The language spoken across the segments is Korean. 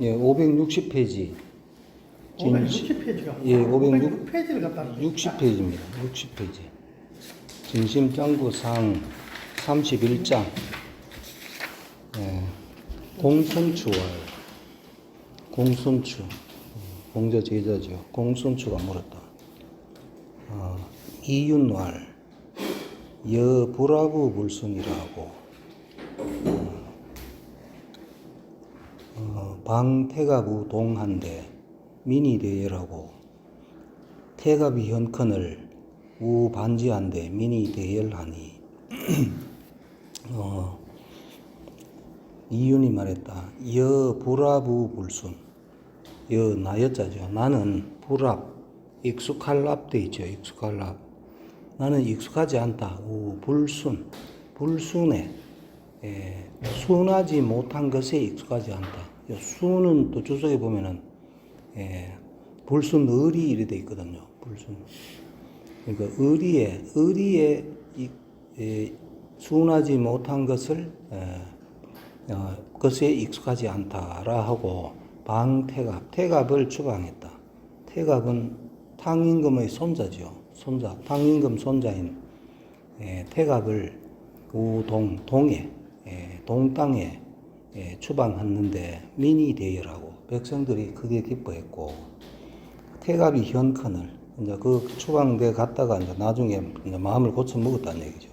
예, 560페이지. 560페이지가 예, 506페이지를 갖다 놓은 60페이지입니다. 60페이지. 진심짱구상 31장. 예, 공손추월. 공손추. 공자 제자죠. 공손추가 물었다. 이윤왈. 여불화부 불순이라고. 방태갑우 동한대 민의대열하고 태갑이 현컨을 우반지한대 민의대열하니 이윤이 말했다. 여불화부 불순. 나 여자죠. 나는 불합 익숙할 랍돼 있죠. 익숙할 랍. 나는 익숙하지 않다. 불순에 순하지 못한 것에 익숙하지 않다. 순은 또 주석에 보면은 불순 의리 이래 돼 있거든요. 불순. 그러니까 의리에 순하지 못한 것을 것에 익숙하지 않다라 하고 태갑을 추방했다. 태갑은 탕임금의 손자죠. 탕임금 손자인 태갑을 동에 동땅에 추방했는데 민의대열하고 백성들이 크게 기뻐했고 태갑이 현컨을 이제 그 추방돼 갔다가 이제 나중에 이제 마음을 고쳐 먹었다는 얘기죠.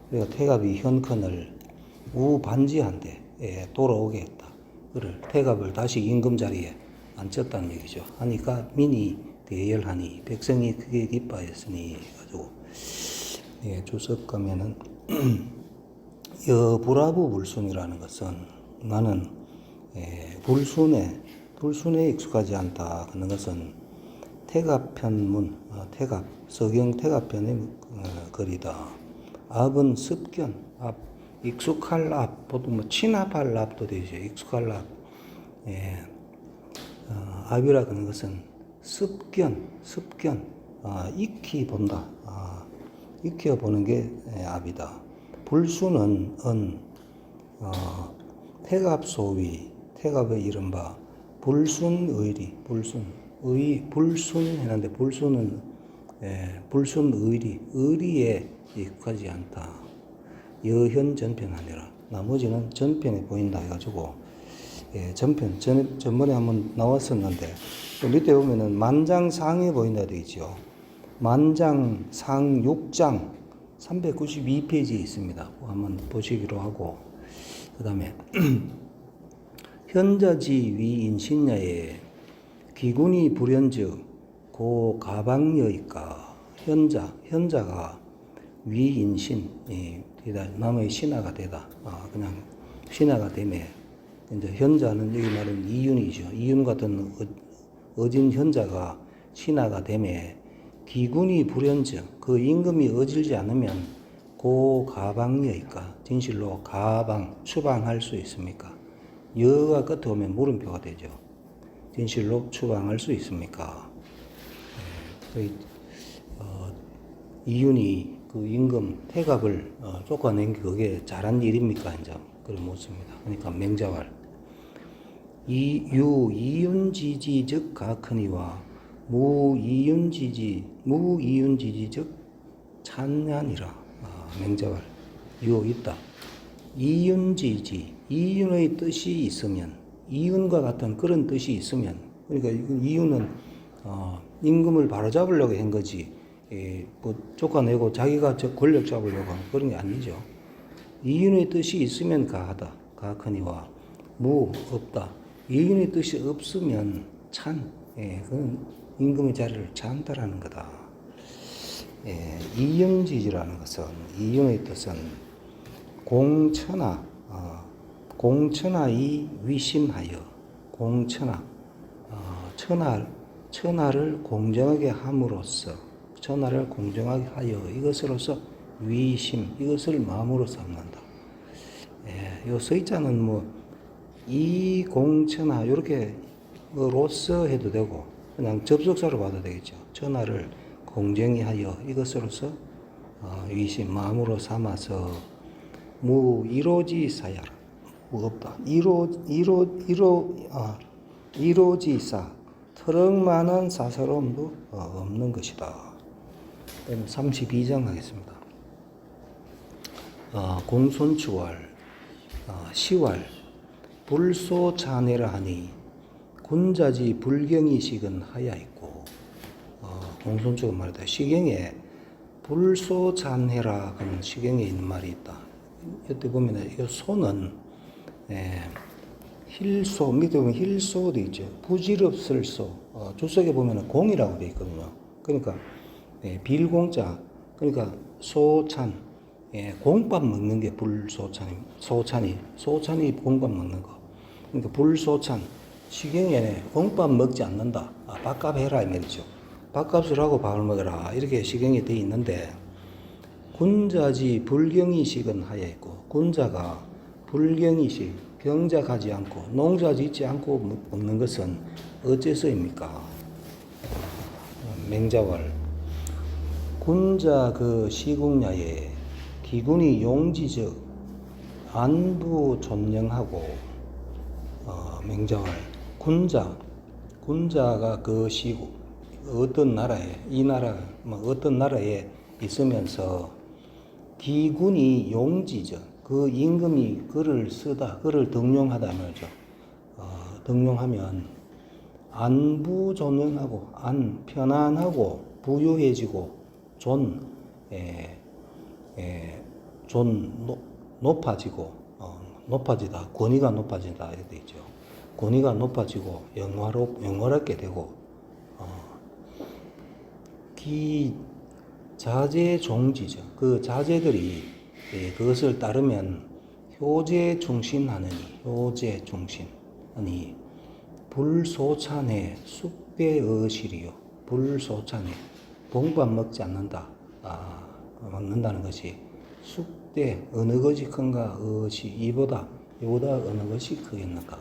그래서 태갑이 현컨을 우반지한테 돌아오게 했다. 그를 태갑을 다시 임금 자리에 앉혔다는 얘기죠. 하니까 민의대열하니 백성이 크게 기뻐했으니 가지고 주석 가면은 여불화부 불순이라는 것은 나는 불순에 익숙하지 않다 하는 것은 태갑편문 서경 태갑편의 글이다. 압은 습견 익숙할 압 보통 친합할 압도 되죠. 익숙할 압 압이라 하는 것은 습견 익히 본다. 익혀 보는 게 압이다. 불순은 태갑소위 태갑의 이른바 불순의리 불순 했는데 불순은 불순의리 의리에 익숙하지 않다. 여현전편하니라. 나머지는 전편에 보인다 해가지고 전번에 한번 나왔었는데 또 밑에 보면은 만장상에 보인다 되어 있죠. 만장상 6장 392페이지에 있습니다. 한번 보시기로 하고 그 다음에 현자지 위인신야에 기군이 불현즉 고 가방여이까 현자가 위인신 남의 신하가 되다. 그냥 신하가 되매 이제 현자는 여기 말하는 이윤이죠. 이윤 같은 어진 현자가 신하가 되매 기군이 불현즉 그 임금이 어질지 않으면 고 가방여이까 진실로 추방할 수 있습니까? 여가 끝에 오면 물음표가 되죠. 진실로 추방할 수 있습니까? 이윤이 그 임금 태갑을 쫓아낸 게 그게 잘한 일입니까? 이제 그런 묻습니다. 그러니까 맹자왈 이윤지지 즉 가크니와 무이윤지지 즉 찬냐니라. 맹자왈 있다. 이윤지지 이윤의 뜻이 있으면 이윤과 같은 그런 뜻이 있으면 그러니까 이윤은 임금을 바로잡으려고 한 거지 뭐 쫓아내고 자기가 권력 잡으려고 하는 그런 게 아니죠. 이윤의 뜻이 있으면 가하다. 가하거니와 없다. 이윤의 뜻이 없으면 그건 임금의 자리를 찬다라는 거다. 이윤지지라는 것은 이윤의 뜻은 공천하이 위심하여 천하를 공정하게 함으로써 천하를 공정하게 하여 이것으로서 위심 이것을 마음으로 삼는다. 요 서자는 이 공천하 이렇게 로서 해도 되고 그냥 접속사로 봐도 되겠죠. 천하를 공정히 하여 이것으로서 위심 마음으로 삼아서 이로지 사야라. 무겁다. 이로지사 트럭만한 사사로움도 없는 것이다. 32장 하겠습니다. 공손추월 시월 불소차내라 하니 군자지 불경이식은 하야 있고 공손추가 말이다. 시경에 불소찬해라 하는 시경에 있는 말이 있다. 이때 보면 이 소는 힐소 밑에 보면 힐소도 있죠. 부질없을 소. 주석에 보면 공이라고 되어 있거든요. 그러니까 빌공자 그러니까 소찬 공밥 먹는 게 불소찬이 소찬이 공밥 먹는 거. 그러니까 불소찬 시경에 공밥 먹지 않는다. 밥값 해라 이 말이죠. 밥값을 하고 밥을 먹어라 이렇게 시경에 되어 있는데 군자지 불경이식은 하여 있고 군자가 불경이식 경자 가지 않고 농자 짓지 않고 먹는 것은 어째서입니까? 맹자월 군자 그 시국야에 기군이 용지적 안부 존영하고 맹자월 군자가 그 시국 어떤 나라에 이 나라 어떤 나라에 있으면서 기군이 용지적 그 임금이 글을 쓰다 글을 등용하다 말이죠. 등용하면 안부 존영하고 안 편안하고 부유해지고 높아지고 높아지다 권위가 높아진다 이렇게 있죠. 권위가 높아지고 영화롭게 되고 기 자제 종지죠. 그 자제들이 그것을 따르면 효제 충신하느니 불소찬해 숙배의실이요. 불소찬해 봉밥 먹지 않는다. 먹는다는 것이 숙대 어느 것이 큰가 의시 이보다 어느 것이 크겠는가.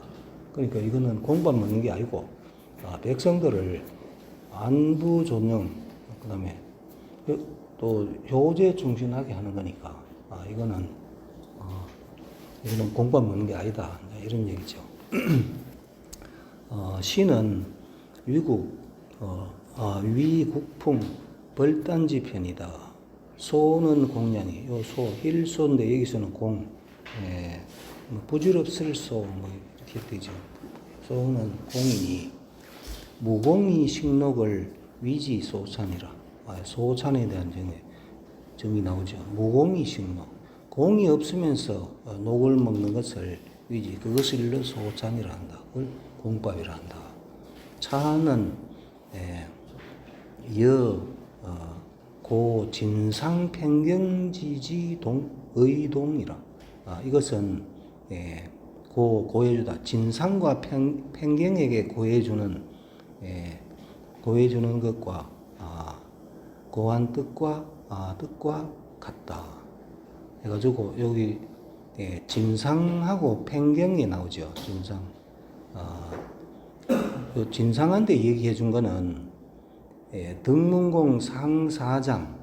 그러니까 이거는 공밥 먹는 게 아니고 백성들을 안부 존영 그다음에 또 효제 충신하게 하는 거니까 이거는 공밥 먹는 게 아니다 이런 얘기죠. 시는 위국풍 벌단지 편이다. 소는 공양이 요 소 힐소인데 여기서는 부질없을 소 이렇게 되죠. 소는 공이니 무공이 식록을 위지 소찬이라. 소찬에 대한 정이 나오죠. 무공이 식록. 공이 없으면서 녹을 먹는 것을 위지 그것을 일러 소찬이라 한다. 그걸 공밥이라 한다. 차는 고 진상 팽경지지 의동이라. 이것은 고해주다. 진상과 팽경에게 고해주는 것과 고한 뜻과 같다. 해가지고 여기 진상하고 팽경이 나오죠. 진상. 진상한테 얘기해 준 거는 등문공 상사장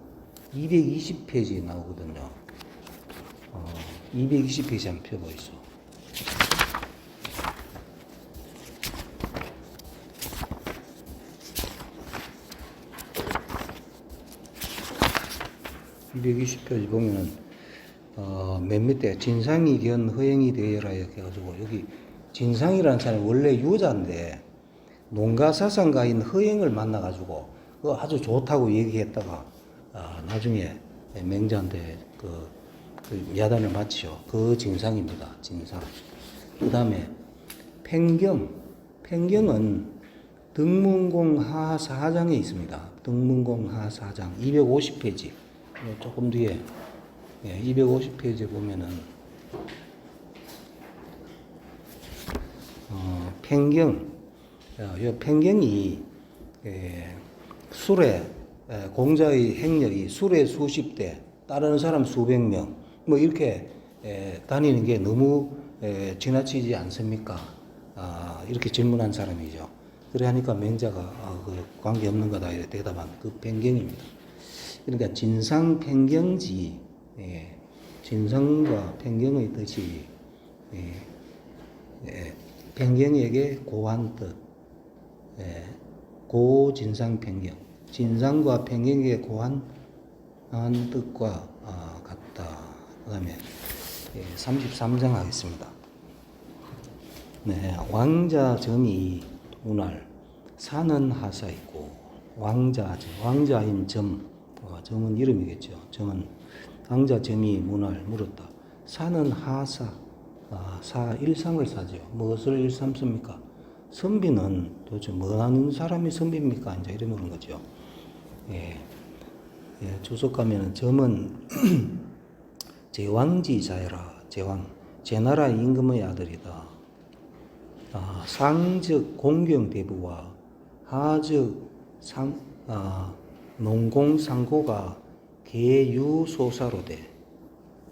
220페이지에 나오거든요. 220페이지 한번 펴보이소. (220페이지) 보면은 맨 밑에 진상이 견 허행이 되어라 이렇게 해가지고 여기 진상이라는 사람이 원래 유자인데 농가사상가인 허행을 만나가지고 그거 아주 좋다고 얘기했다가 나중에 맹자한테 그 야단을 맞죠. 그 진상입니다. 진상. 그 다음에 팽경은 등문공 하사장에 있습니다. 등문공 하사장 250페이지 조금 뒤에 250페이지에 보면은 팽경이 술에 공자의 행렬이 술에 수십 대 따르는 사람 수백 명 뭐 이렇게 다니는 게 너무 지나치지 않습니까? 이렇게 질문한 사람이죠. 그래 하니까 맹자가 그 관계 없는 거다 이렇게 대답한 그 팽경입니다. 그러니까 진상 팽경지 진상과 팽경의 뜻이 팽경에게 고한 뜻 예, 고진상 편경. 진상과 편경의 고한 뜻과 같다. 그 다음에 33장 하겠습니다. 네, 왕자점이 운할, 산은 하사 있고, 왕자인 점, 점은 이름이겠죠. 점은 왕자점이 문할 물었다. 산은 하사, 사 일상을 사죠. 무엇을 일삼습니까? 선비는 도대체 뭐 하는 사람이 선비입니까? 이제 이래 물은 거죠. 예, 조석 가면은 점은 제왕지자여라. 제 나라 임금의 아들이다. 상즉 공경대부와 하즉 농공상고가 계유소사로되,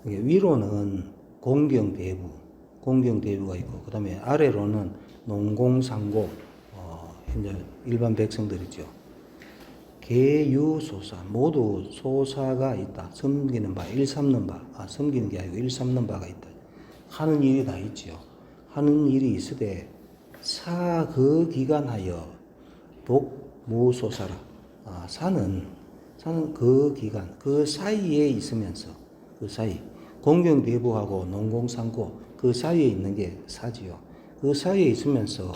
위로는 공경대부가 있고, 그 다음에 아래로는 농공상고, 현재 일반 백성들이죠. 계유소사, 모두 소사가 있다. 섬기는 바, 일삼는 바, 섬기는 게 아니고 일삼는 바가 있다. 하는 일이 다 있지요. 하는 일이 있으되 사 그 기간하여 독무소사라. 사는 그 기간, 그 사이에 있으면서, 그 사이, 공경대부하고 농공상고 그 사이에 있는 게 사지요. 그 사이에 있으면서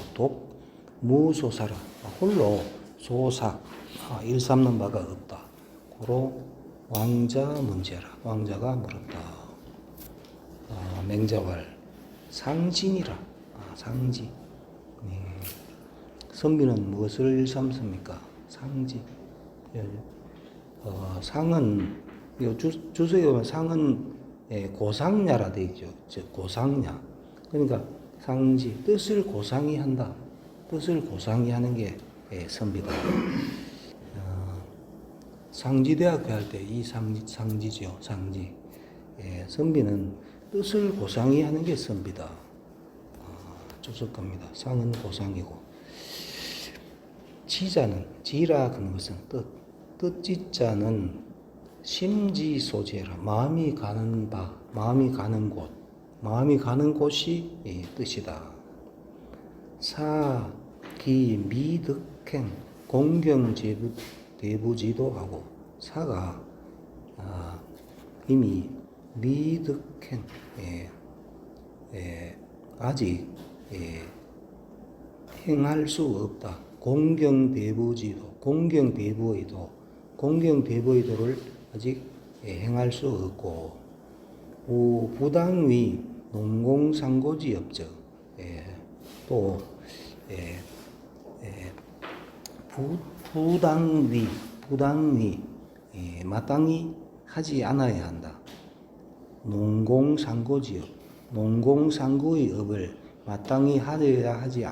독무소사라. 홀로 소사, 일삼는 바가 없다. 고로 왕자 문제라. 왕자가 물었다. 맹자왈 상진이라. 상지. 선비는 무엇을 일삼습니까? 상지. 상은, 주석에 보면 상은 고상냐라 되어 있죠. 즉, 고상냐. 그러니까 상지, 뜻을 고상히 한다. 뜻을 고상히 하는 게 선비다. 상지대학교 할 때 이 상지죠. 상지. 선비는 뜻을 고상히 하는 게 선비다. 조석 겁니다. 상은 고상이고. 지라 그런 것은 뜻지자는 심지소재라. 마음이 가는 바, 마음이 가는 곳, 마음이 가는 곳이 뜻이다. 사기 미득행 공경대부지도 하고, 사가 이미 미득행, 아직 행할 수 없다. 공경대부의도를 아직 행할 수 없고, 부당위 농공상고지 업적, 또 부당위 마땅히 하지 않아야 한다. 농공상고지업, 농공상고의 업을 마땅히 하지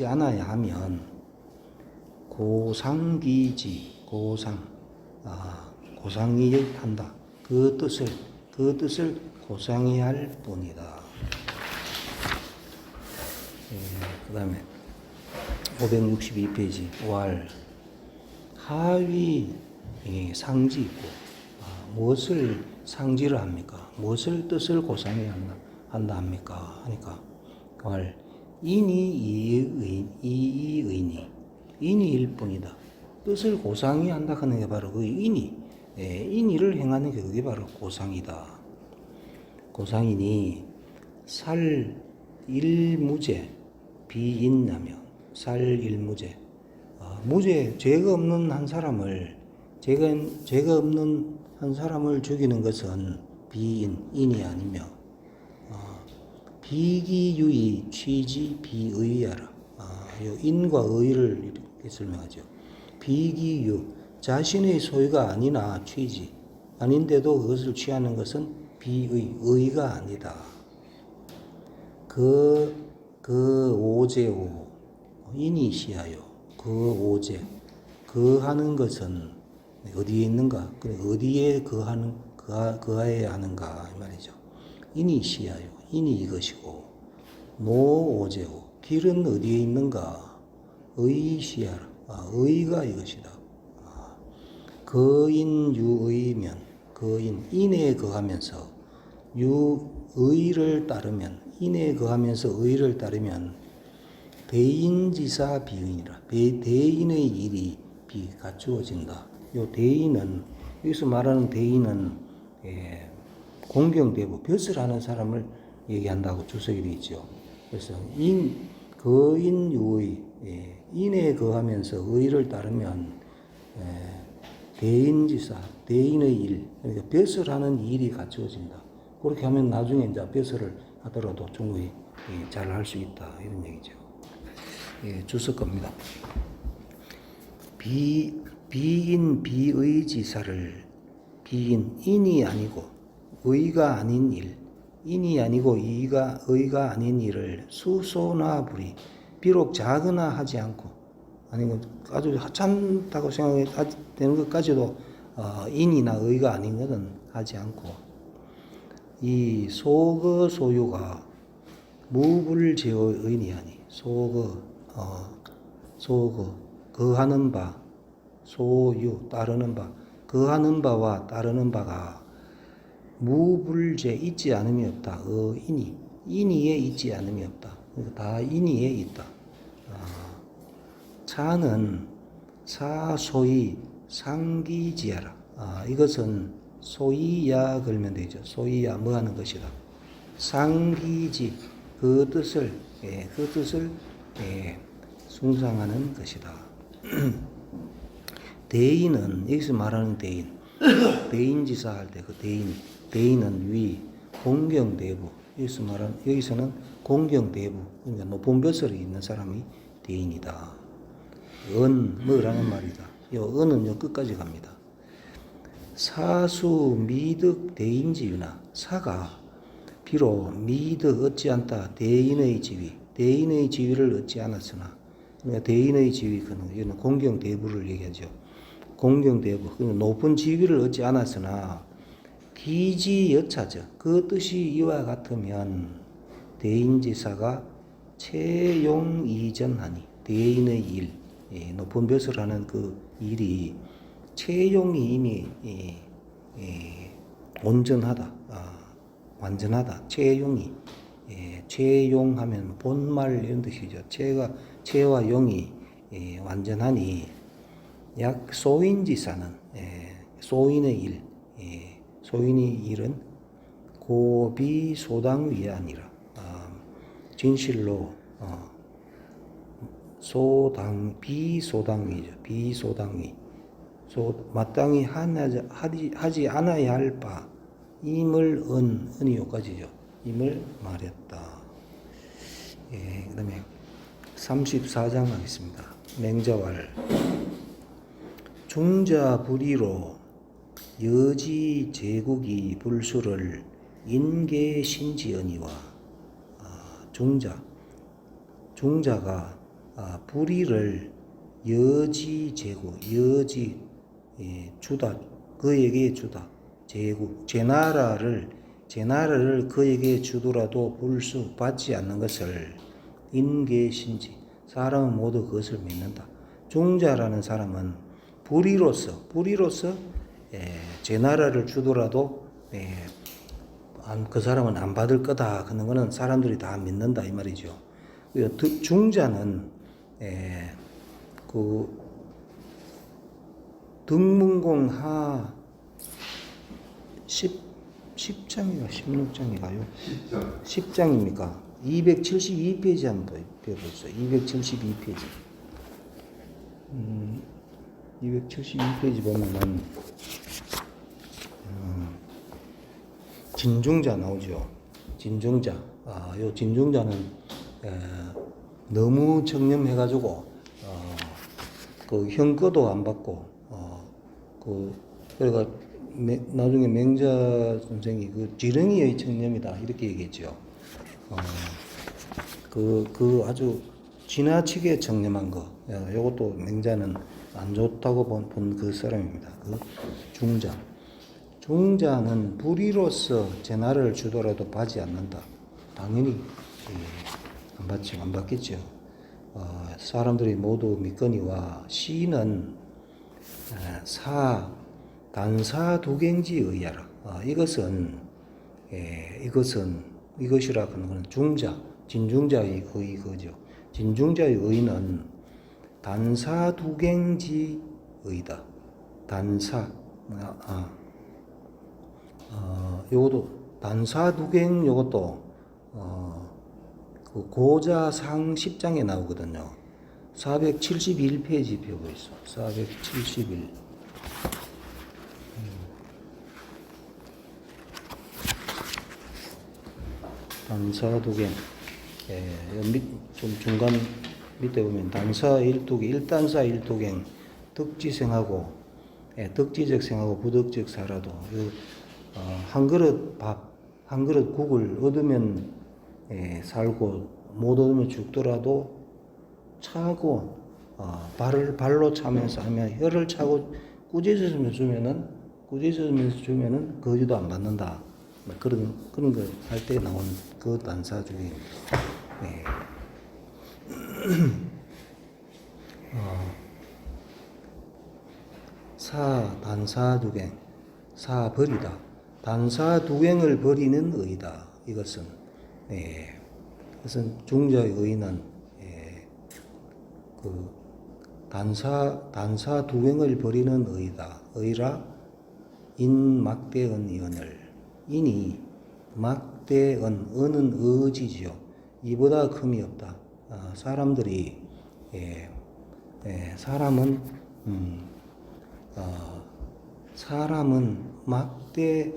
않아야 하면 고상기지, 고상히 한다. 그 뜻을 고상히 할 뿐이다. 그 다음에 562페이지 왈 하위 상지 있고, 무엇을 상지를 합니까? 무엇을 뜻을 고상히 한다 합니까? 하니까 왈 인이일 뿐이다. 뜻을 고상히 한다 하는 게 바로 그 인의를 행하는 게 그게 바로 고상이다. 고상이니 살일무죄 비인나며, 살일무죄, 죄가 없는 한 사람을 죽이는 것은 인이 아니며, 비기유의 취지 비의하라. 인과 의를 이렇게 설명하죠. 비기유, 자신의 소유가 아니나 취지, 아닌데도 그것을 취하는 것은 의가 아니다. 그 오제오, 인이 시하여, 그 오제, 하는 것은 어디에 있는가? 어디에 거하여야 하는가? 이 말이죠. 인이 시하여, 인이 이것이고, 오제오, 길은 어디에 있는가? 의시하라. 의가 이것이다. 거인유의면, 인에 거하면서 인에 거하면서 의를 따르면 대인지사 비의니라. 대인의 일이 갖추어진다. 요 대인은 여기서 말하는 대인은 공경대부 벼슬 하는 사람을 얘기한다고 주석이 되어 있죠. 그래서 거인유의 인에 거하면서 의를 따르면 대인지사 대인의 일 그러니까 벼슬 하는 일이 갖추어진다. 그렇게 하면 나중에 이제 벼슬을 하더라도 충분히 잘 할 수 있다 이런 얘기죠. 주석 겁니다. 비인 비의지사를 인이 아니고 의가 아닌 일 인이 아니고 의가 아닌 일을 수소나 부리 비록 작으나 하지 않고 아니면 아주 하찮다고 생각되는 것까지도 인이나 의가 아닌 것은 하지 않고 이 소거 소유가 무불제의 의니하니 소거 거하는 바 소유 따르는 바 거하는 바와 따르는 바가 무불제 있지 않음이 없다. 인이에 있지 않음이 없다. 그러니까 다 인이에 있다. 차는 사소이 상기지하라. 이것은 소이야 걸면 되죠. 소이야 뭐 하는 것이다. 상기지 그 뜻을 숭상하는 것이다. 대인은 여기서 말하는 대인지사 할 때 그 대인은 위 공경대부 여기서는 공경대부 그러니까 높은 벼슬이 있는 사람이 대인이다. 뭐라는 말이다. 요 은은 끝까지 갑니다. 사수 미득 대인지유나 사가 비록 미득 얻지 않다 대인의 지위를 얻지 않았으나 그러니까 대인의 지위 이는 공경대부를 얘기하죠. 공경대부 그러니까 높은 지위를 얻지 않았으나 기지여차죠. 그 뜻이 이와 같으면 대인지사가 채용이전하니 대인의 일 높은 벼슬 하는 그 일이 채용이 이미 온전하다 완전하다 채용이 채용하면 본말 이런 뜻이죠. 채와 용이 완전하니 약 소인지사는 소인의 일 소인의 일은 고비소당위 아니라 진실로 비소당위죠. 비소당위 마땅히 하지 않아야 할 바 임을 은이 요까지죠. 임을 말했다. 그 다음에 34장 하겠습니다. 맹자왈 중자 불의로 여지 제국이 불수를 인계신지언이와 중자가 불의를 여지 제국 주다 그에게 주다 제국 제나라를 그에게 주더라도 불수 받지 않는 것을 인계신지 사람은 모두 그것을 믿는다. 중자라는 사람은 불의로서 제나라를 주더라도 그 사람은 안 받을 거다 하는 거는 사람들이 다 믿는다 이 말이죠. 중자는 그 등문공하 10장인가 16장인가요? 10장입니까? 272페이지 한번 펴보세요. 272페이지. 272페이지 보면은 진중자 나오죠. 진중자. 요 진중자는 너무 청렴해가지고 그 형거도 안 받고 그래가 나중에 맹자 선생이 그 지렁이의 청렴이다 이렇게 얘기했죠. 그 아주 지나치게 청렴한 거. 요것도 맹자는 안 좋다고 본 그 사람입니다. 그 중자는 불의로서 제나를 주더라도 받지 않는다. 당연히 안 받겠죠. 사람들이 모두 믿거니와 시는 단사두갱지 의하라. 이것이라 하는 것은 진중자의 거의 그죠. 진중자의 의는 단사두갱지 의다. 단사 요것도 단사두갱 요것도 그 고자상 10장에 나오거든요. 471페이지 펴고 있어. 471. 단사두갱. 좀 중간 밑에 보면 단사 일두개, 일단사 일두갱, 덕지생하고, 덕지적 생하고 부덕적 살아도 한 그릇 밥, 한 그릇 국을 얻으면 살고 못 얻으면 죽더라도 차고 발로 차면서 하면 혀를 차고 꾸짖으면서 주면은 거지도 안 받는다. 그런 거 할 때 나온 그 단사 중에 단사두갱, 버리다. 단사두갱을 버리는 의다. 이것은 중자의 의는 그 단사두갱을 버리는 의다. 의라 인막대언이언을 인이 막대언 언은 의지지요. 이보다 금이 없다. 사람들이 사람은 막대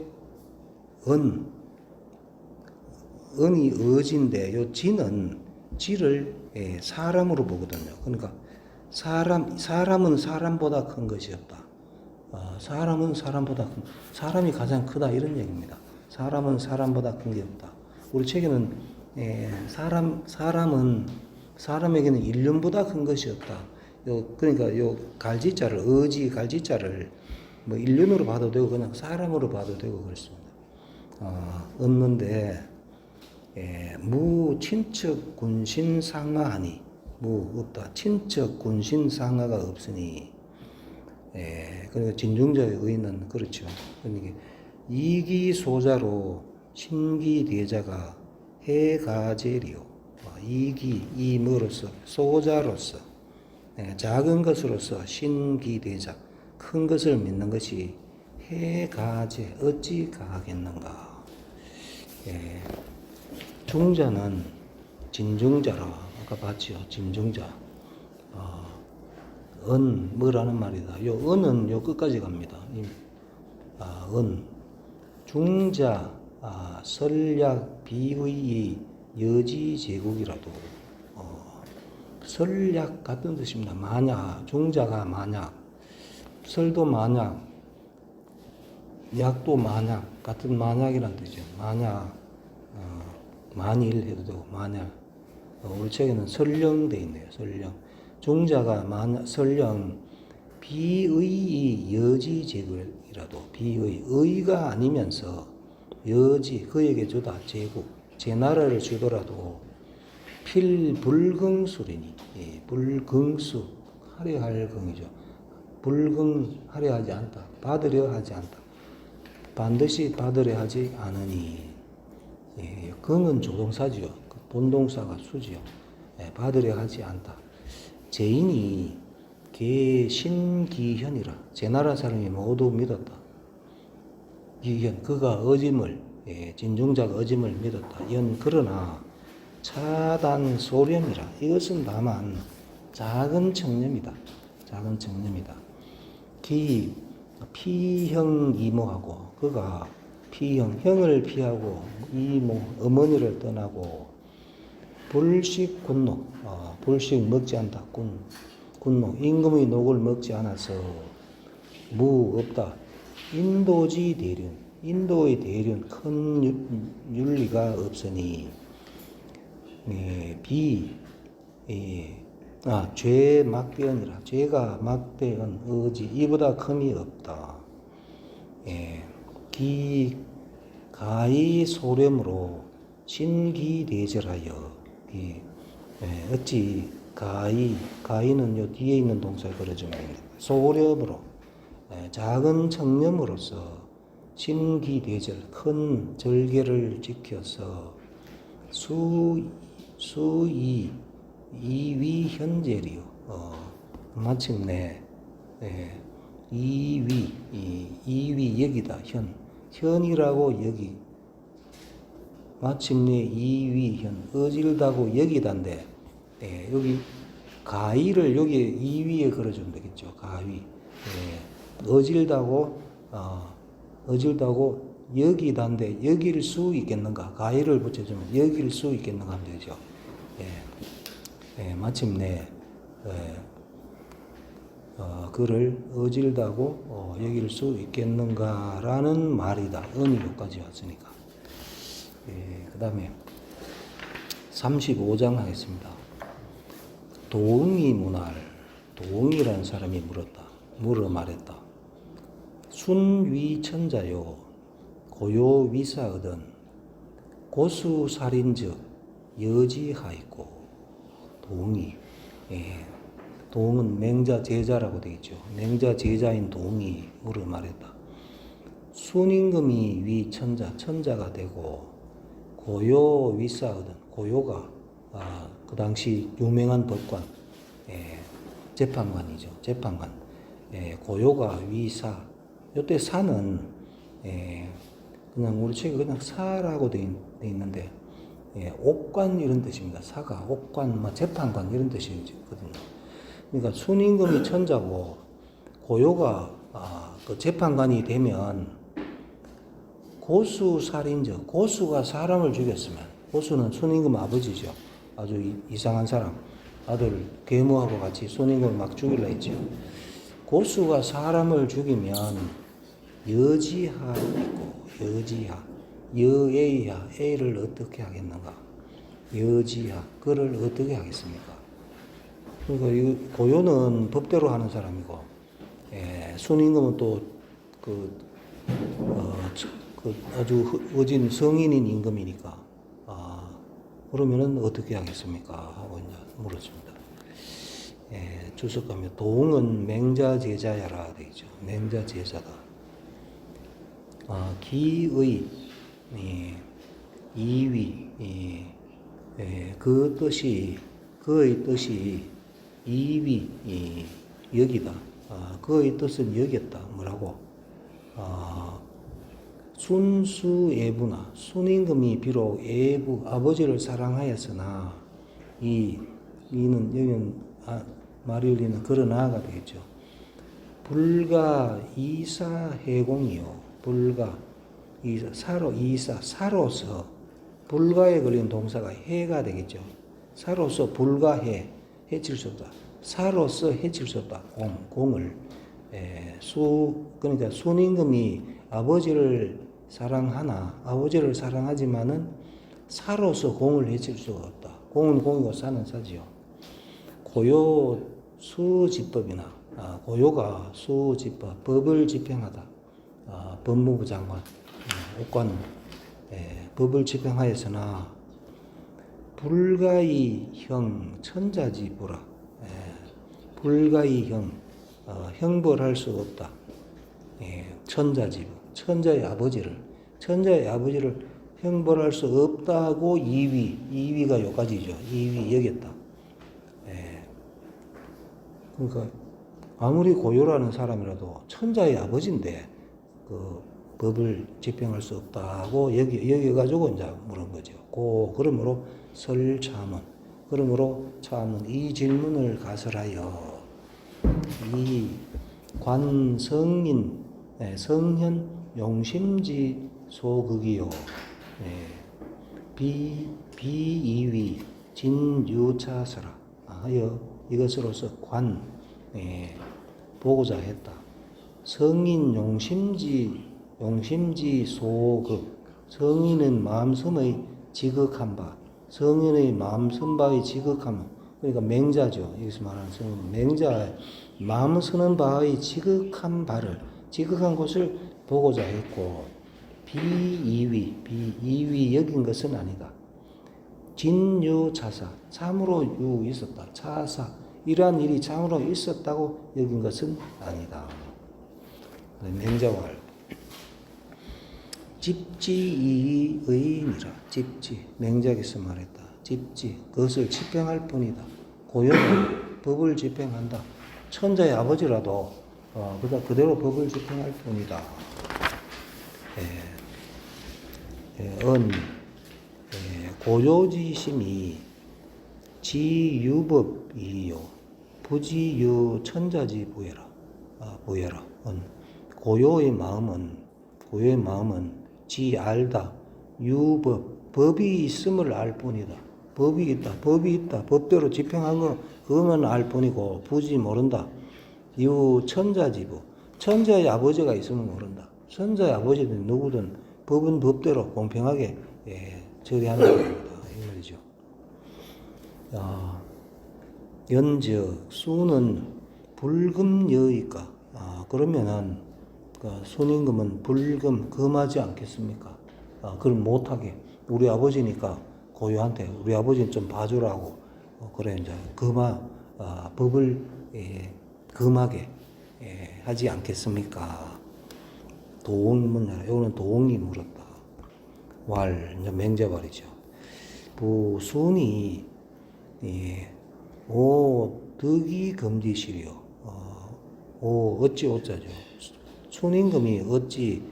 언이 의지인데 요 지는 지를 사람으로 보거든요. 그러니까 사람은 사람보다 큰 것이 없다. 사람은 사람보다 사람이 가장 크다 이런 얘기입니다. 사람은 사람보다 큰 게 없다. 우리 책에는 사람에게는 인륜보다 큰 것이 없다. 그러니까 요 갈지자를 의지 갈지자를 뭐 인륜으로 봐도 되고 그냥 사람으로 봐도 되고 그렇습니다. 얻는데 무 친척 군신 상하하니 무 없다. 친척 군신 상하가 없으니 그러니까 진중자의 의는 그렇죠. 그러니까 이기소자로 신기대자가 해가제리요. 이뭐로서 소자로서 작은 것으로서 신기대자 큰 것을 믿는 것이 해가제 어찌 가하겠는가. 중자는 진중자라 아까 봤죠. 진중자 뭐라는 말이다. 요 은은 요 끝까지 갑니다. 중자 설약 비의 여지 제국이라도 설약 같은 뜻입니다. 만약 중자가 만약 설도 만약 약도 만약 같은 만약이란 뜻이죠. 만약 만일 해도 되고 만약 우리 책에는 설령 돼 있네요. 설령 중자가 만약 설령 비의 여지 제국이라도 비의 의가 아니면서 여지 그에게 주다 제국 제 나라를 주더라도 필불긍술이니 불긍수 하려 할 긍이죠. 불긍하려 하지 않다. 받으려 하지 않다. 반드시 받으려 하지 않으니 긍은 조동사지요. 본동사가 수지요. 받으려 하지 않다. 제인이 개신기현이라 제 나라 사람이 모두 믿었다. 기현 그가 어짐을 진중자가 어짐을 믿었다. 연 그러나 차단 소렴이라 이것은 다만 작은 청렴이다. 작은 청렴이다. 기 피형 이모하고 그가 피형 형을 피하고 이모 어머니를 떠나고 불식 군노 불식 먹지 않다. 군노 임금의 녹을 먹지 않아서 무 없다. 인도지 대륜 인도의 대륜 큰 윤리가 없으니 죄 막대언이라 죄가 막대언 의지 이보다 금이 없다. 기 가히 소렴으로 신기대절하여 어찌 가히는 요 뒤에 있는 동사에 걸어주면 됩니다. 소렴으로 작은 청렴으로서 신기대절 큰 절개를 지켜서 수의 이위 현재리요. 마침내 이위 여기다 현이라고 여기 마침내 이위현 어질다고 여기다인데 여기 가위를 여기 이위에 걸어주면 되겠죠. 가위 어질다고 여기다인데 여길 수 있겠는가? 가위를 붙여주면 여길 수 있겠는가 하면 되죠. 마침내 그를 어질다고 여길 수 있겠는가라는 말이다. 어느 요까지 왔으니까. 그 다음에 35장 하겠습니다. 도응이 문할 도응이라는 사람이 물어 말했다. 순위천자요 고요위사거든 고수살인즉 여지하있고. 도응이 도응은 맹자 제자라고 되어 있죠. 맹자 제자인 도응이 물어 말했다. 순임금이 천자가 되고 고요위사거든. 고요가 그 당시 유명한 법관 재판관이죠. 재판관 고요가 위사. 요때 사는 그냥 우리 책에 그냥 사라고 돼 있는데 옥관 이런 뜻입니다. 사가 옥관 재판관 이런 뜻이거든요. 그러니까 순임금이 천자고 고요가 그 재판관이 되면 고수살인적 고수가 사람을 죽였으면 고수는 순임금 아버지죠. 아주 이상한 사람. 아들 계모하고 같이 순임금을 막 죽이려 했죠. 고수가 사람을 죽이면 여지하 있고 여지하 여에이하 A를 어떻게 하겠는가? 여지하 그를 어떻게 하겠습니까? 그러니까 이 고요는 법대로 하는 사람이고 순임금은 또 아주 어진 성인인 임금이니까 그러면은 어떻게 하겠습니까? 하고 이제 물었습니다. 주석가면 도응은 맹자 제자야라 되죠. 맹자 제자다. 기의 이위 그 뜻이 그의 뜻이 이위 여기다. 그의 뜻은 여기였다. 뭐라고? 순수애부나 순임금이 비록 애부 아버지를 사랑하였으나 이는 여기는 마리올리는 그러나가 되겠죠. 불가 이사해공이요. 불가 사로서 불가에 걸린 동사가 해가 되겠죠. 사로서 불가해 해칠 수 없다. 사로서 해칠 수 없다. 공을 그러니까 순임금이 아버지를 사랑하지만은 사로서 공을 해칠 수가 없다. 공은 공이고 사는 사지요. 고요 수집법이나 고요가 수집법 법을 집행하다. 법무부 장관 옥관 법을 집행하였으나 불가이형 천자지부라. 불가이형 형벌할 수 없다. 천자지부 천자의 아버지를 형벌할 수 없다고 이위가 여기까지죠. 이위 여겼다. 그러니까 아무리 고요라는 사람이라도 천자의 아버지인데 그 법을 집행할 수 없다고 여기가지고 이제 물은 거죠. 그러므로 그러므로 참은 이 질문을 가설하여 이 관성인 성현 용심지 소극이요 비이위 진유차서라 하여 이것으로서 보고자 했다. 성인 용심지 소극 성인은 마음섬의 지극한 바 성인의 마음섬바의 지극함 그러니까 맹자죠. 여기서 말하는 성인 맹자 마음 서는 바의 지극한 곳을 보고자 했고 비이위 여긴 것은 아니다. 진유차사 참으로 있었다. 차사 이러한 일이 참으로 있었다고 여긴 것은 아니다. 맹자왈 집지이의니라. 집지 맹자께서 말했다. 집지 그것을 집행할 뿐이다. 고요는 법을 집행한다. 천자의 아버지라도 그대로 법을 집행할 뿐이다. 고요지심이 지유법이요 부지유 천자지 보여라. 보여라. 고요의 마음은 지 알다. 유법 법이 있음을 알 뿐이다. 법이 있다. 법대로 집행한 거 그거만 알 뿐이고 부지 모른다. 유 천자지부 천자의 아버지가 있으면 모른다. 천자의 아버지든 누구든 법은 법대로 공평하게 처리하는 겁니다. 이 말이죠. 연적 수는 불금여이까. 그러면은 순임금은 불금 금하지 않겠습니까? 그럼 못하게 우리 아버지니까 고요한테 우리 아버지는 좀 봐주라고 그래 이제 법을 금하게 하지 않겠습니까? 도옹문이라 이거는 도옹이 물었다. 왈 이제 맹자발이죠. 부순이 오 득이 금지시려. 어찌 오자죠. 순임금이 어찌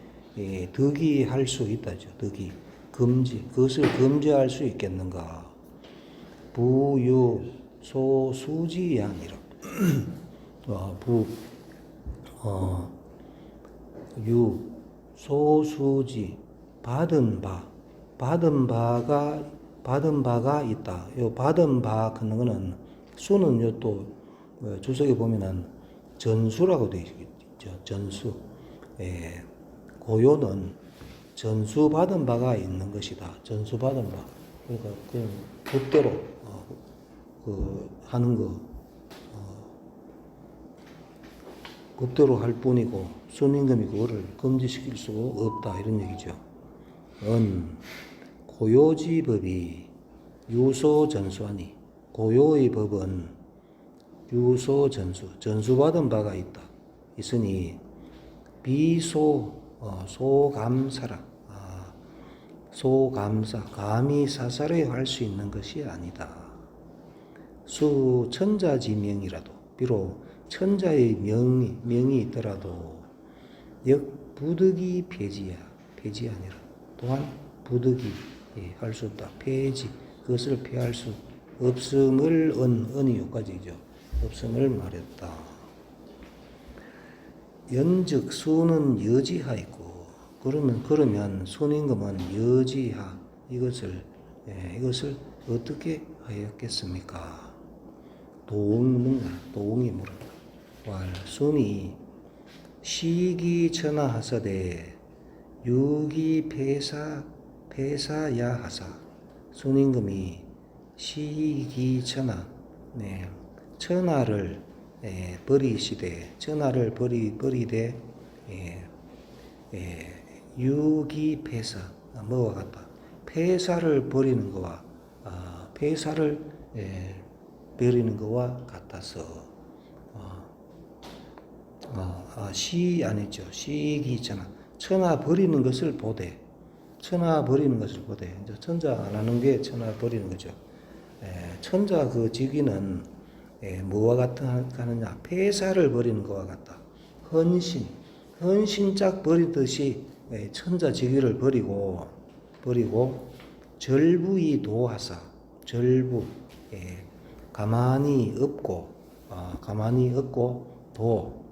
득이 할 수 있다죠. 득이 금지 그것을 금지할 수 있겠는가? 부유 소수지양이라. 유 소수지 받은 바가 있다. 요 받은 바 그런 거는 수는 요 또 주석에 보면은 전수라고 되어 있죠. 전수. 고요는 전수 받은 바가 있는 것이다. 전수 받은 바. 그러니까 그냥 법대로 하는 거 법대로 할 뿐이고 순임금이 그거를 금지시킬 수가 없다 이런 얘기죠. 고요지법이 유소전수하니 고요의 법은 유소전수 전수받은 바가 있으니 소감사라. 소감사 감히 사사를 할 수 있는 것이 아니다. 수천자지명이라도 비록 천자의 명이 있더라도 역 부득이 폐지 아니라 또한 부득이 할 수 없다. 폐지 그것을 폐할 수 없음을 은이 요까지죠. 없음을 말했다. 연즉 수는 여지하 있고 그러면 순임금은 여지하 이것을 어떻게 하였겠습니까? 도옹이 물었다. 왈 순이 시기천하하서되 유기 폐사야하사 순임금이 시기천하 천하를 버리시되 천하를 버리되 유기 폐사 뭐와 같다. 폐사를 버리는 거와 버리는 것과 같아서 시 아니죠. 시기천하 천하 버리는 것을 보되 이제 천자 안 하는 게 천하 버리는 거죠. 천자 그 직위는 뭐와 같느냐? 폐사를 버리는 것과 같다. 헌신짝 버리듯이 천자 직위를 버리고 절부이 도하사 절부 가만히 없고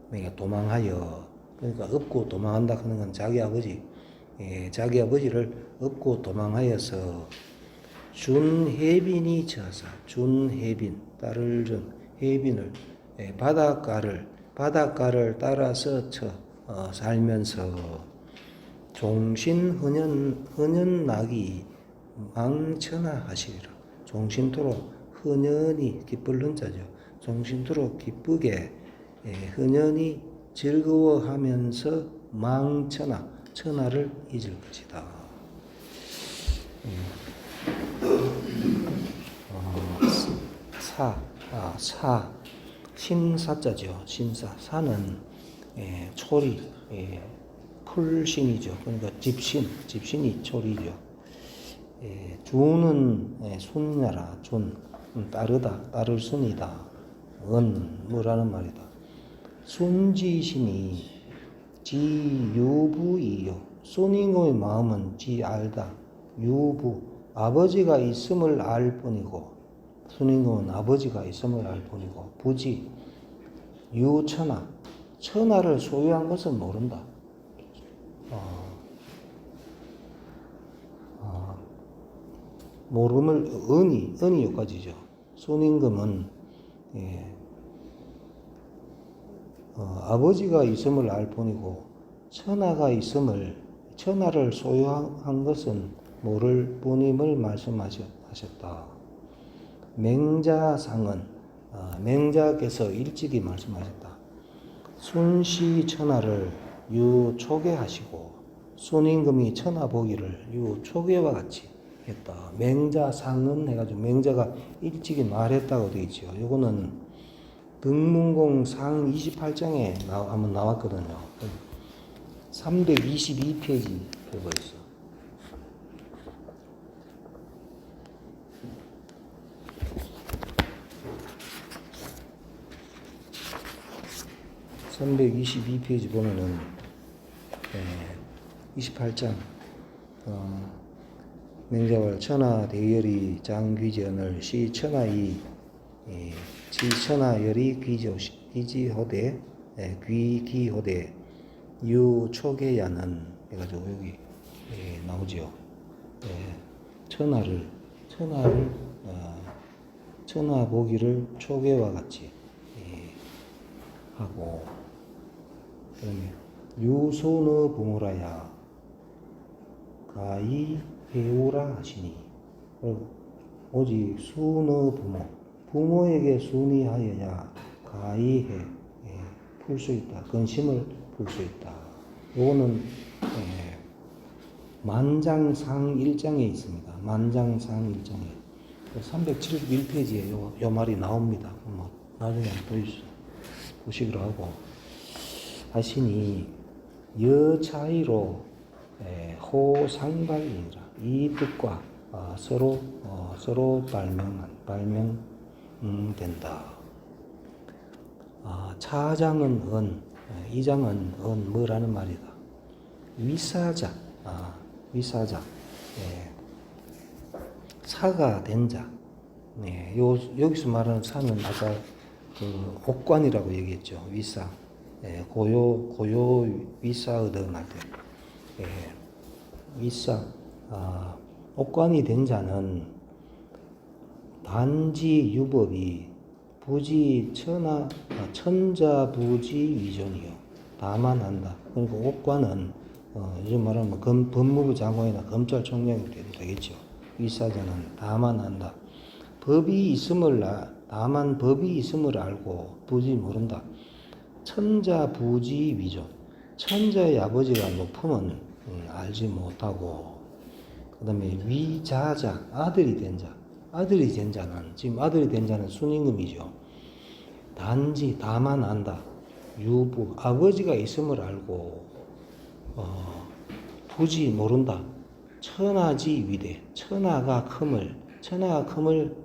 그러니까 도망하여 그러니까 업고 도망한다 하는 건 자기 아버지를 업고 도망하여서 준해빈이 처하사 준해빈 딸을 준 해빈을 바닷가를 따라서 살면서 종신헌연낙이 망천하하시리라. 종신토록 헌연이 기쁠 흔자죠. 종신토록 기쁘게 헌연이 즐거워하면서 천하를 잊을 것이다. 신사자죠. 사는 초리 풀신이죠. 그러니까 집신이 초리죠. 주는 순야라. 따르다, 따를 순이다. 뭐라는 말이다. 순지심이 지 유부이요. 순임금의 마음은 지 알다. 유부, 아버지가 있음을 알 뿐이고, 순임금은 아버지가 있음을 알 뿐이고, 부지, 유천하, 천하를 소유한 것은 모른다. 모름을 은이 여기까지죠. 순임금은 아버지가 있음을 알 뿐이고 천하가 있음을 천하를 소유한 것은 모를 뿐임을 말씀하셨다. 맹자상은 맹자께서 일찍이 말씀하셨다. 순시 천하를 유초계하시고 순임금이 천하 보기를 유초계와 같이 했다. 맹자상은 해가지고 맹자가 일찍이 말했다고 되어 있죠. 요거는 등문공 상 28장에 한번 나왔거든요. 322페이지 펴고 있어. (322페이지) 보면은 28장 맹자왈 천하 대열이 장귀전을 시 천하이 지 천하열이 귀지호대 귀기호대 유초계야는 해가지고 여기 나오죠. 천하를 천하 보기를 초계와 같이 하고, 그다음에 유소의 부모라야 가히 배우라 하시니, 오직 순의 부모에게 순이하여야 가히해 풀 수 있다. 근심을 풀 수 있다. 요거는 만장상 1장에 있습니다. 만장상 1장에 371페이지에 요 말이 나옵니다. 나중에 보시기로 하고 하시니 여차이로 호상발이니라. 이 뜻과 서로 발명된다. 차장은 이장은 뭐라는 말이다. 위사자, 사가 된 자. 여기서 말하는 사는 아까 그 옥관이라고 얘기했죠. 위사. 고요 위사 얻어날 때. 위사. 옥관이 된 자는 단지 유법이 부지 천자 부지 위존이요. 다만 한다. 그러니까 옥관은 요즘 말하면 법무부 장관이나 검찰총장이 되겠죠. 위사자는 다만 한다. 다만 법이 있음을 알고 부지 모른다. 천자 부지 위존. 천자의 아버지가 높으면 알지 못하고, 그 다음에 위자자, 아들이 된 자는, 지금 아들이 된 자는 순임금이죠. 단지, 다만 안다. 유부, 아버지가 있음을 알고, 부지 모른다. 천하지 위대, 천하가 큼을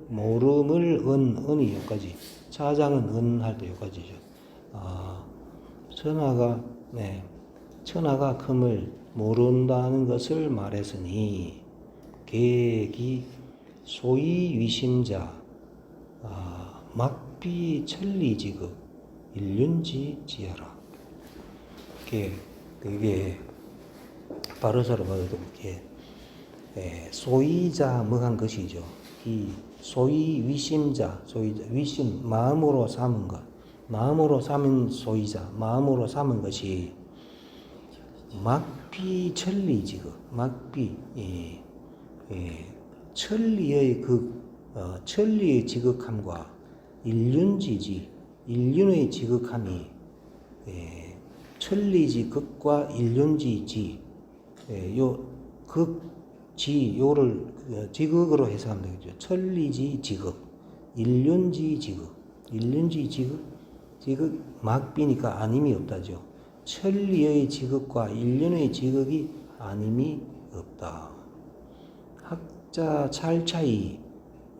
모름을 은이 여기까지, 차장은 할 때 여기까지죠. 천하가 큼을 모른다는 것을 말했으니, 계기 소위 위심자 막비 천리지극 일륜지지하라. 그게 바로서로 봐도 이렇게 소위자 뭐한 것이죠. 이 소위 위심자, 위심 마음으로 삼은 것, 마음으로 삼은 소위자, 마음으로 삼은 것이 막비 천리지극, 막비 천리의 천리의 지극함과 일륜지지, 인륜의 지극함이 천리지극과 일륜지지, 요를 지극으로 해석하면 되겠죠. 천리지 지극, 일륜지 지극, 지극 막비니까 아님이 없다죠. 천리의 지극과 일륜의 지극이 아님이 없다. 학자 찰차이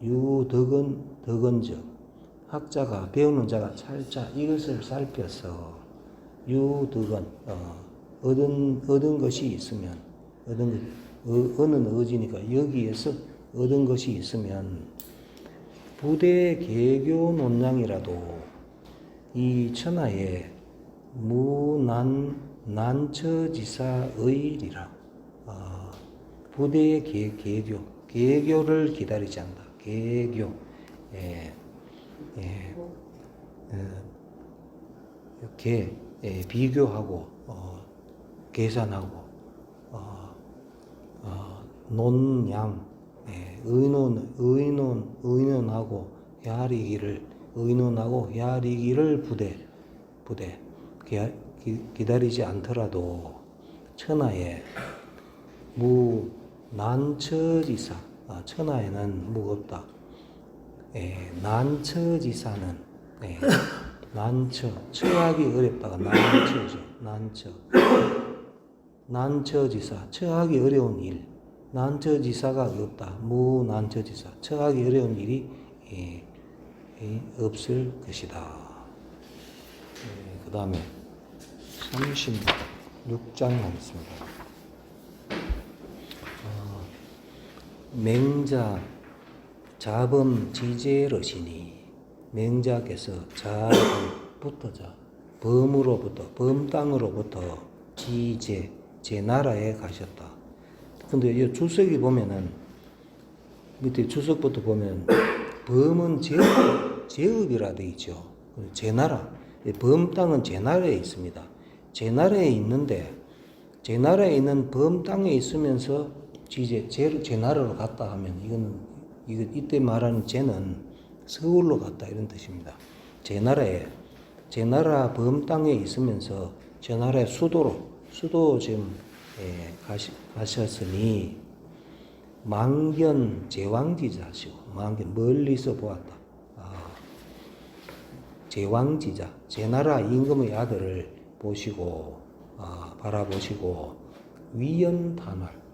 유덕은 덕은즉 학자가 배우는 자가 살자 이것을 살펴서 유덕은 얻은 것이 있으면 얻는 의지니까 여기에서 얻은 것이 있으면 부대 개교 논량이라도 이 천하에 무난처지사의리라. 부대의 개교를 기다리지 않는다. 개교. 이렇게 비교하고 계산하고 논양 의논하고 헤아리기를 부대 기다리지 않더라도 천하에 무난처지사 천하에는 무없다. 난처지사는 처하기 어렵다가 난처죠. 난처지사 처하기 어려운 일 난처지사가 없다. 무난처지사 처하기 어려운 일이 없을 것이다. 그 다음에 36장 하겠습니다. 맹자 자범지제러시니 맹자께서 자부터자 범땅으로부터 지제 제 나라에 가셨다. 근데 이 주석이 보면은 밑에 주석부터 보면 범은 제읍이라 되어 있죠. 제 나라 범 땅은 제 나라에 있습니다. 제 나라에 있는데 제 나라에 있는 범 땅에 있으면서 제 나라로 갔다 하면 이때 말하는 제는 서울로 갔다 이런 뜻입니다. 제 나라 범 땅에 있으면서 제 나라의 수도 지금 가셨으니 망견 제왕지자시고 망견 멀리서 보았다. 제왕지자 제 나라 임금의 아들을 보시고 바라보시고 위연탄활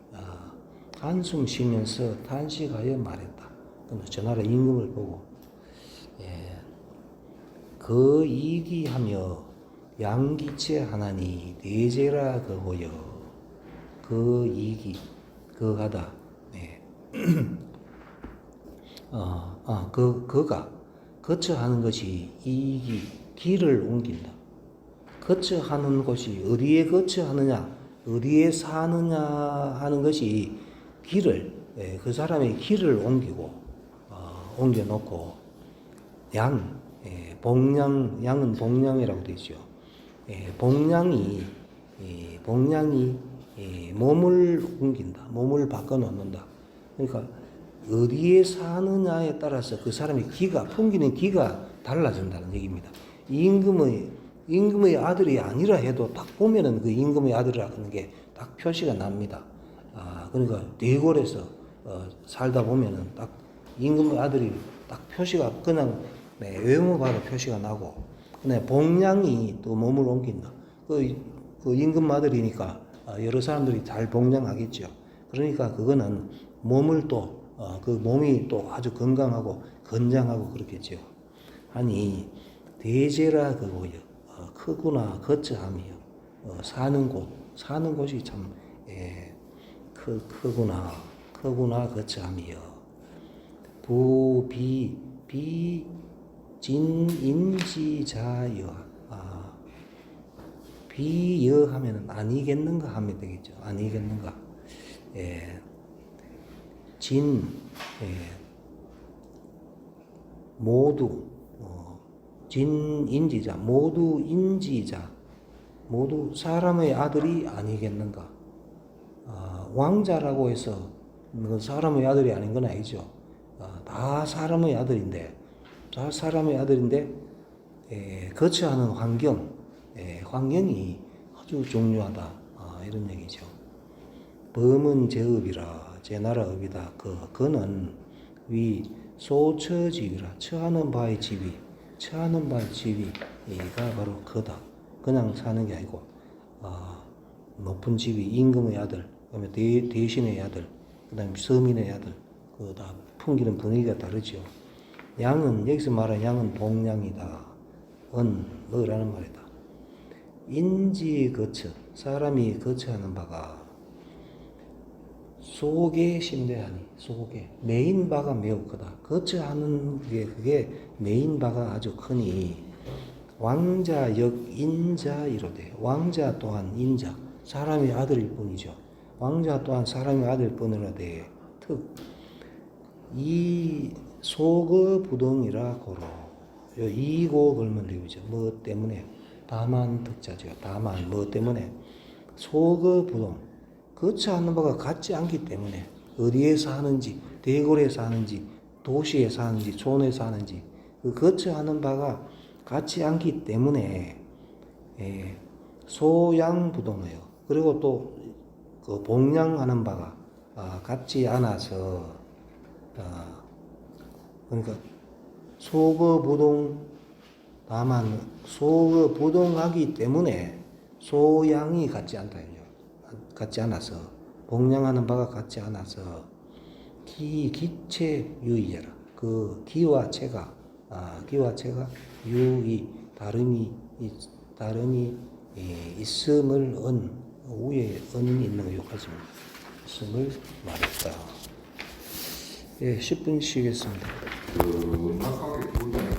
한숨 쉬면서 탄식하여 말했다. 저 나라 임금을 보고 그 이기하며 양기체 하나니 대제라 그호여 그 이기 그하다 그가 거처하는 것이 이기 길을 옮긴다. 거처하는 곳이 어디에 거처하느냐 어디에 사느냐 하는 것이 길을 그 사람의 길을 옮겨놓고 양은 복량이라고 되어 있죠. 복량이 몸을 옮긴다. 몸을 바꿔놓는다. 그러니까 어디에 사느냐에 따라서 그 사람의 풍기는 기가 달라진다는 얘기입니다. 임금의 아들이 아니라 해도 딱 보면은 그 임금의 아들이라는 게 딱 표시가 납니다. 그러니까 대궐에서 살다 보면은 딱 임금의 아들이 딱 표시가 그냥 외모바로 표시가 나고, 근데 복량이 또 몸을 옮긴다. 그 임금 아들이니까 여러 사람들이 잘 복량하겠죠. 그러니까 그거는 몸을 또 그 몸이 또 아주 건강하고 건장하고 그렇겠죠. 아니 대제라 그거요. 크구나 거처함이요. 사는 곳이 참 크구나 거처함이요. 비진인지자여. 비여하면은 아니겠는가 하면 되겠죠. 아니겠는가. 모두 진인지자 모두 인지자 모두 사람의 아들이 아니겠는가. 왕자라고 해서 사람의 아들이 아닌 건 아니죠. 다 사람의 아들인데 거처하는 환경이 아주 중요하다. 이런 얘기죠. 범은 제읍이라 제 나라 업이다. 그는 위 소처집이라 처하는 바의 집이 이가 바로 그다. 그냥 사는 게 아니고 높은 집이 임금의 아들, 그다음에 대신의 아들, 그다음에 서민의 아들, 그 다 풍기는 분위기가 다르죠. 양은 여기서 말하는 양은 복양이다. 뭐라는 말이다. 인지 거처 사람이 거처하는 바가 속에 심대하니 속에 메인 바가 매우 크다. 거처하는 게 그게 메인 바가 아주 크니 왕자역 인자 이로되 왕자 또한 인자 사람의 아들일 뿐이죠. 왕자 또한 사람의 아들일 뿐이로되 이 속의 부동이라 고로 이고 걸면 리우죠. 뭐 때문에 다만 특자죠. 다만 뭐 때문에 속의 부동 거처하는 바가 같지 않기 때문에 어디에 사는지 대궐에 사는지 도시에 사는지 촌에 사는지 그 거처하는 바가 같지 않기 때문에 소양부동이에요. 그리고 또 그 복양하는 바가 같지 않아서 그러니까 소거부동 다만 소거부동하기 때문에 소양이 같지 않다. 같지 않아서 복양하는 바가 같지 않아서 기체 유의해라. 그 기와 체가 유의 다름이 있음을 위에 있는 거 욕하십니다. 있음을 말했다. 예, 10분 쉬겠습니다. 낙하게 부르잖아요.